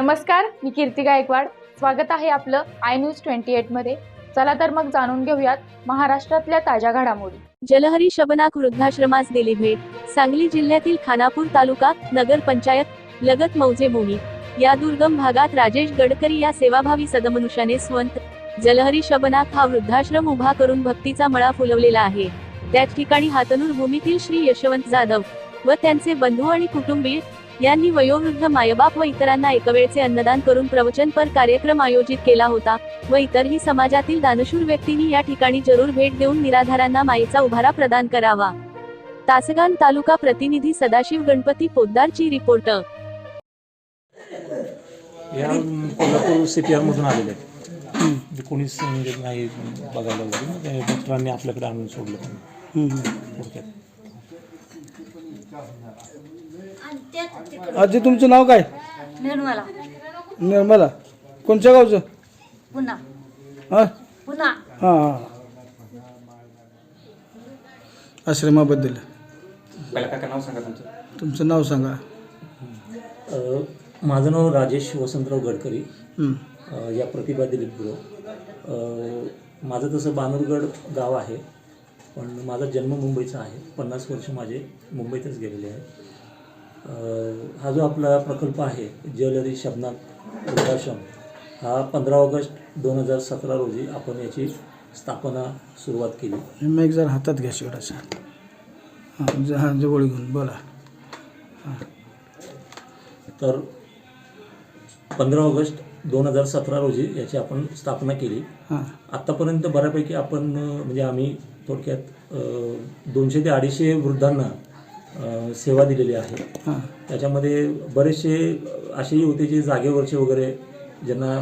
नमस्कार, मी कीर्ती गायकवाड. स्वागत आहे आपलं आय न्यूज 28 मध्ये. चला तर मग जाणून घेऊयात महाराष्ट्रातल्या ताज्या घडामोडी. जलहरी शबनाक वृद्धाश्रमास दिली भेट. सांगली जिल्ह्यातील खानापूर तालुका नगर पंचायत लगत मौजे मोही या दुर्गम भागात राजेश गडकरी या सेवाभावी सदमनुष्याने स्वंत जलहरी शबनाक हा वृद्धाश्रम उभा करून भक्तीचा मळा फुलवलेला आहे. त्याच ठिकाणी हातनूर भूमीतील श्री यशवंत जाधव व त्यांचे बंधू आणि कुटुंबीय यांनी वयोवृद्ध मायबाप व इतरांना एकवेळचे अन्नदान करून प्रवचनपर कार्यक्रम आयोजित केला होता व इतरही समाजातील दानशूर व्यक्तींनी या ठिकाणी जरूर भेट देऊन निराधारांना मायेचा उभारा प्रदान करावा. तासगाव तालुका प्रतिनिधी सदाशिव गणपती पोद्दारची रिपोर्ट. या कोल्हापूर CPR मधून आलेले आहेत. कोणीच नाही बघायला वगैरे डॉक्टरांनी आपल्याकडे आणून सोडलं थोडक्यात. आजी तुमचं नाव काय? निर्मला. निर्मला. कोणत्या गावचं? पुन्हा हां पुन्हा हां हां. आश्रमाबद्दल पहिला काका नाव सांगा तुमचं. तुमचं नाव सांगा. माझं नाव राजेश वसंतराव गडकरी. हं. या प्रतिभा दिलीप गुरव. माझं तसं बानरगड गाव आहे, पण माझा जन्म मुंबईचा आहे. 50 वर्ष माझे मुंबईतच गेलेले आहे. हा जो आपला प्रकल्प आहे जलहरी शबनाक वृद्धाश्रम, हा 15 ऑगस्ट 2017 रोजी आपण याची स्थापना सुरुवात केली. मी एक जरा हातात घ्या शेवटाचा. हां जवळ घेऊन बोला. तर 15 ऑगस्ट 2017 रोजी याची आपण स्थापना केली. हां. आत्तापर्यंत बऱ्यापैकी आपण म्हणजे आम्ही थोडक्यात 200 ते 250 वृद्धांना सेवा दिलेली आहे. हां. त्याच्यामध्ये बरेचसे असेही होते जे जागेवरचे वगैरे, ज्यांना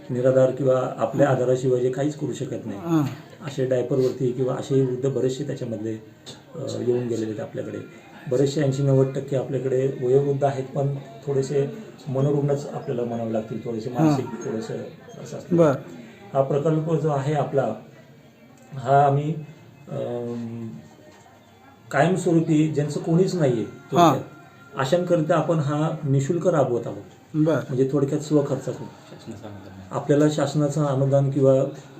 निराधार किंवा आपल्या आधाराशिवाय जे काहीच करू शकत नाही, हां. असे डायपरवरती किंवा असेही वृद्ध बरेचसे त्याच्यामधले येऊन गेलेले आहेत आपल्याकडे. बरेचसे 80-90% आपल्याकडे वयोवृद्ध आहेत, पण थोडेसे मनोरुग्णच आपल्याला म्हणावे लागतील, थोडेसे मानसिक थोडेसे असं असतं. बरं. हा प्रकल्प जो आहे आपला, हा आम्ही कायमस्वरूपी ज्यांचं कोणीच नाही आहे अशांकरिता आपण हा निशुल्क राबवत आहोत. बरं. म्हणजे थोडक्यात स्वखर्चातून. आपल्याला शासनाचं अनुदान किंवा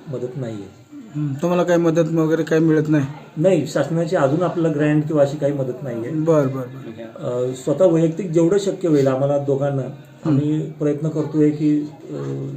मदत नाही आहे. तुम्हाला काही मदत वगैरे काही मिळत नाही? नाही, शासनाची अजून आपल्याला ग्रँट किंवा अशी काही मदत नाही आहे. बरं बरं बरं. स्वतः वैयक्तिक जेवढं शक्य होईल आम्हाला दोघांना आम्ही प्रयत्न करतोय की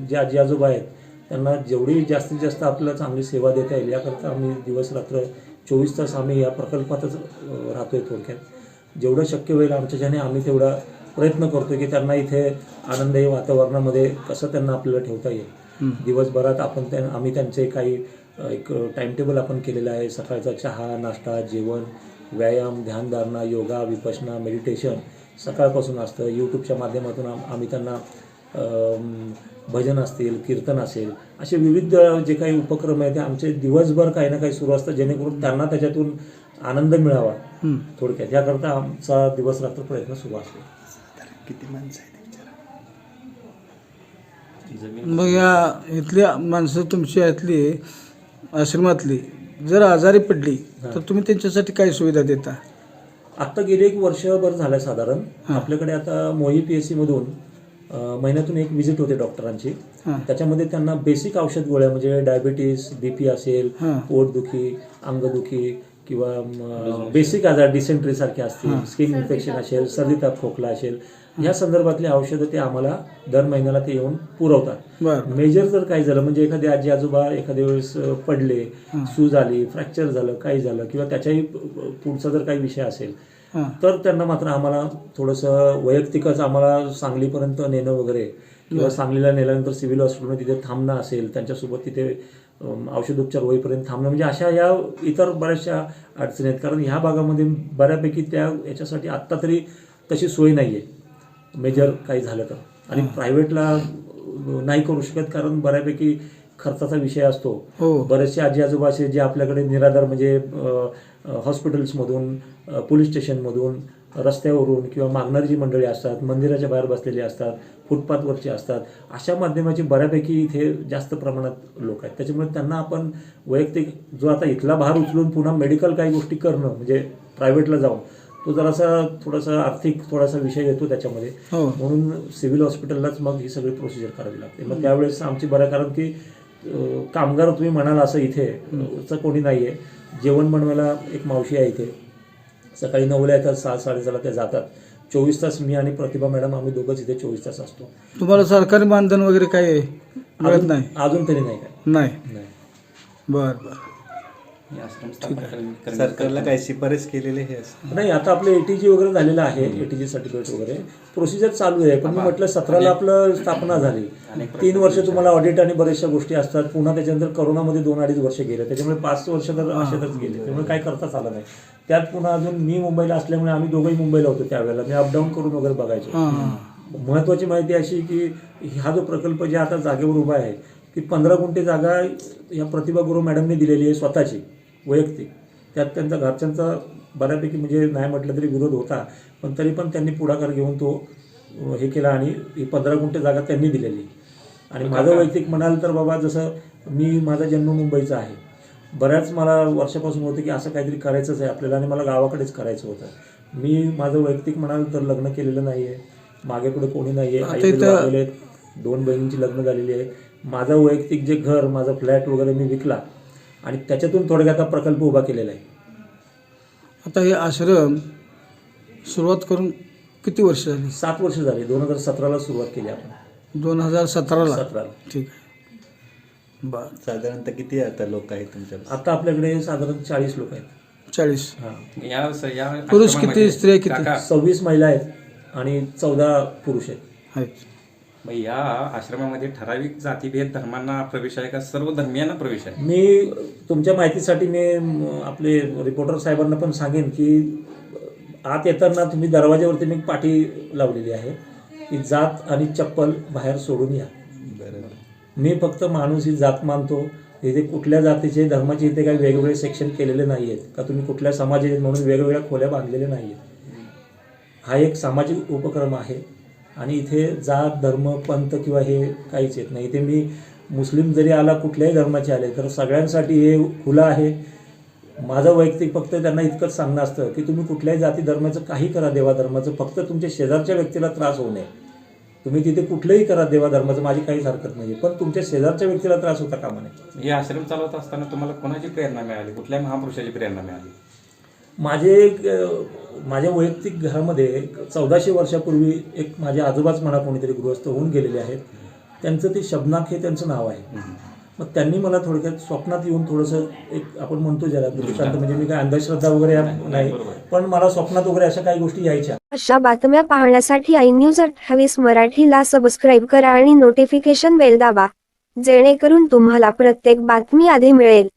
जे आजी आजोबा आहेत त्यांना जेवढी जास्तीत जास्त आपल्याला चांगली सेवा देता येईल याकरता आम्ही दिवस रात्र 24 तास आम्ही या प्रकल्पातच राहतोय. थोडक्यात जेवढं शक्य होईल आमच्याच्याने आम्ही तेवढा प्रयत्न करतोय की त्यांना इथे आनंददायी वातावरणामध्ये कसं त्यांना आपल्याला ठेवता येईल. दिवसभरात आम्ही त्यांचे काही एक टाईमटेबल आपण केलेलं आहे. सकाळचा चहा, नाश्ता, जेवण, व्यायाम, ध्यानधारणा, योगा, विपश्यना, मेडिटेशन सकाळपासून असतं. यूट्यूबच्या माध्यमातून आम्ही त्यांना भजन असतील, कीर्तन असेल, असे विविध जे काही उपक्रम आहेत ते आमचे दिवसभर काही ना काही सुरू असतात, जेणेकरून त्यांना त्याच्यातून आनंद मिळावा. थोडक्यात याकरता आमचा दिवस रात्र प्रयत्न सुरू असतो. किती माणसं आहेत? मग या इथली माणसं तुमच्या इथली आश्रमातली जर आजारी पडली तर तुम्ही त्यांच्यासाठी काय सुविधा देता? आत्ता गेले 1 वर्षभर झालं साधारण. आपल्याकडे आता मोही PSC मधून महिन्यातून एक विजिट होते डॉक्टरांची. त्याच्यामध्ये त्यांना बेसिक औषध गोळ्या म्हणजे डायबिटीस, BP असेल, पोटदुखी, अंगदुखी किंवा बेसिक आजार डिसेंट्री सारखे असतील, स्किन इन्फेक्शन असेल, सर्दी ताप खोकला असेल, या संदर्भातली औषधं ते आम्हाला दर महिन्याला ते येऊन पुरवतात. मेजर जर काही झालं म्हणजे एखादे आजी आजोबा एखाद्या वेळेस पडले, सूज आली, फ्रॅक्चर झालं, काही झालं किंवा त्याच्याही पुढचा जर काही विषय असेल तर त्यांना मात्र आम्हाला थोडंसं वैयक्तिकच आम्हाला सांगलीपर्यंत नेणं वगैरे किंवा सांगलीला नेल्यानंतर सिव्हिल हॉस्पिटलमध्ये तिथे थांबणं असेल, त्यांच्यासोबत तिथे औषधोपचार होईपर्यंत थांबणं, म्हणजे अशा या इतर बऱ्याचशा अडचणी आहेत. कारण ह्या भागामध्ये बऱ्यापैकी याच्यासाठी आत्ता तरी तशी सोय नाही आहे मेजर काही झालं तर. आणि प्रायव्हेटला नाही करू शकत कारण बऱ्यापैकी खर्चाचा विषय असतो. बरेचसे आजी आजोबा असे जे आपल्याकडे निराधार म्हणजे हॉस्पिटल्समधून, पोलीस स्टेशनमधून, रस्त्यावरून किंवा मागणारी जी मंडळी असतात, मंदिराच्या बाहेर बसलेली असतात, फुटपाथवरचे असतात, अशा माध्यमाची बऱ्यापैकी इथे जास्त प्रमाणात लोक आहेत. त्याच्यामुळे त्यांना आपण वैयक्तिक जो आता इथला भार उचलून पुन्हा मेडिकल काही गोष्टी करणं म्हणजे प्रायव्हेटला जाऊन तो जरासा थोडासा आर्थिक थोडासा विषय येतो त्याच्यामध्ये, हो म्हणून सिव्हिल हॉस्पिटललाच मग ही सगळी प्रोसिजर करावी लागते. मग त्यावेळेस आमची बरं, कारण की कामगार तुम्ही म्हणाल असं इथे चं कोणी नाही आहे. जेवण बनवायला एक मावशी आहे इथे, सकाळी 9ला येतात, 6-6:30ला ते जातात. 24 तास मी आणि प्रतिभा मॅडम आम्ही दोघंच इथे 24 तास असतो. तुम्हाला सरकारी मानधन वगैरे काय मिळत नाही? अजून तरी नाही काय. नाही. बर बर. सरकारला काय शिफारस केलेले हे असं नाही, आता आपलं ATG वगैरे झालेलं आहे, ATG सर्टिफिकेट वगैरे प्रोसिजर चालू आहे. पण मी म्हटलं 17ला आपलं स्थापना झाली, 3 वर्ष तुम्हाला ऑडिट आणि बऱ्याचशा गोष्टी असतात. पुन्हा त्याच्यानंतर करोनामध्ये 2-2.5 वर्ष गेले, त्याच्यामुळे 5 वर्ष तर अशातच गेले, त्यामुळे काय करताच आलं नाही. त्यात पुन्हा अजून मी मुंबईला असल्यामुळे आम्ही दोघंही मुंबईला होतो त्यावेळेला, मी अपडाऊन करून वगैरे बघायचो. महत्त्वाची माहिती अशी की हा जो प्रकल्प जे आता जागेवर उभा आहे की 15 गुंठे जागा या प्रतिभा गुरु मॅडमने दिलेली आहे स्वतःची वैयक्तिक. त्यात त्यांचा घरच्यांचा बऱ्यापैकी म्हणजे नाही म्हटलं तरी विरोध होता, पण तरी पण त्यांनी पुढाकार घेऊन तो हे केला आणि ही 15 गुंठे जागा त्यांनी दिलेली. आणि माझं वैयक्तिक म्हणाल तर बाबा, जसं माझा जन्म मुंबईचा आहे, बऱ्याच मला वर्षापासून होतं की असं काहीतरी करायचंच आहे आपल्याला आणि मला गावाकडेच करायचं होतं. मी माझं वैयक्तिक म्हणाल तर लग्न केलेलं नाही आहे, मागे पुढे कोणी नाही आहे, आई वारलेले आहेत, 2 बहिणींची लग्न झालेली आहे. माझं वैयक्तिक जे घर, माझा फ्लॅट वगैरे मी विकला आणि त्याच्यातून थोडक्यात हा प्रकल्प उभा केलेला आहे. आता हे आश्रम सुरुवात करून किती वर्ष झाली? 7 वर्ष झाली. 2017ला सुरुवात केली आपण. 2017ला. 17ला. ठीक आहे. बर. साधारणतः किती आता लोक आहेत तुमच्या? आता आपल्याकडे साधारण 40 लोक आहेत. 40. हां. पुरुष किती, स्त्रिया किती? 26 महिला आहेत आणि 14 पुरुष आहेत. मग या आश्रमामध्ये ठराविक जातीभेद धर्मांना प्रवेश आहे का सर्व धर्मियांना प्रवेश आहे? मी तुमच्या माहितीसाठी मी आपले रिपोर्टर साहेबांना पण सांगेन की आत येताना तुम्ही दरवाज्यावरती मी पाटी लावलेली आहे की जात आणि चप्पल बाहेर सोडून या. मी फक्त माणूस ही जात मानतो. इथे कुठल्या जातीचे धर्माचे इथे काही वेगवेगळे सेक्शन केलेले नाही आहेत का तुम्ही कुठल्या समाजाचे म्हणून वेगवेगळ्या खोल्या बांधलेल्या नाही आहेत. हा एक सामाजिक उपक्रम आहे आणि इथे जात धर्म पंथ किंवा हे काहीच येत नाही. इथे मी मुस्लिम जरी आला, कुठल्याही धर्माचे आले तर सगळ्यांसाठी हे खुलं आहे. माझं वैयक्तिक फक्त त्यांना इतकंच सांगणं असतं की तुम्ही कुठल्याही जाती धर्माचं काही करा, देवा धर्माचं, फक्त तुमच्या शेजारच्या व्यक्तीला त्रास होऊ नये. तुम्ही तिथे कुठलंही करा देवा धर्माचं, माझी काहीच हरकत नाही, पण तुमच्या शेजारच्या व्यक्तीला त्रास होता कामा नये. हे आश्रम चालवत असताना तुम्हाला कोणाची प्रेरणा मिळाली, कुठल्या महापुरुषाची प्रेरणा मिळाली? माझ्या वैयक्तिक घरामध्ये 1400 वर्षापूर्वी एक माझे आजोबाच म्हणा कोणीतरी गृहस्थ होऊन गेलेले आहेत. त्यांचं ते शबनाक हे त्यांचं नाव आहे. मग त्यांनी मला थोडक्यात स्वप्नात येऊन थोडंसं एक आपण म्हणतो ज्याला दृष्टांत, म्हणजे मी काय अंधश्रद्धा वगैरे नाही, पण मला स्वप्नात वगैरे अशा काही गोष्टी यायच्या. अशा बातम्या पाहण्यासाठी iNews 28 मराठीला सबस्क्राईब करा आणि नोटिफिकेशन बेल दाबा, जेणेकरून तुम्हाला प्रत्येक बातमी आधी मिळेल.